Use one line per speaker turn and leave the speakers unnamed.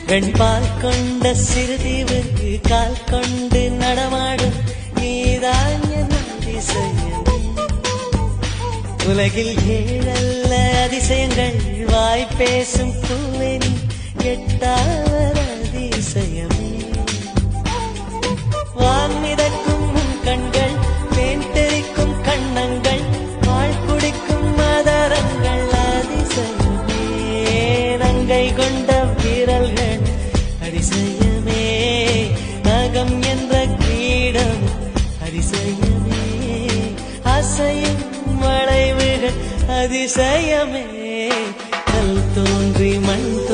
வெண்பால் கொண்ட சிறுதீவுக்கு கால் கொண்டு நடமாடும் நீதான் என் அதிசயம். உலகில் ஏழல்ல அதிசயங்கள் வாய் பேசும் பூவெனி எட்டாவர் அதிசயம். வான் மிதக்கும் கண்கள், தேன் தெறிக்கும் கண்ணங்கள், பால் குடிக்கும் மதரங்கள் அதிசயமே. நங்கை கொண்ட வீரல்கள் அதிசயமே. நகம் என்ற கிரீடம் அதிசயமே. அசையும் வளைவுகள் அதிசயமே. கல் தோன்றி மண்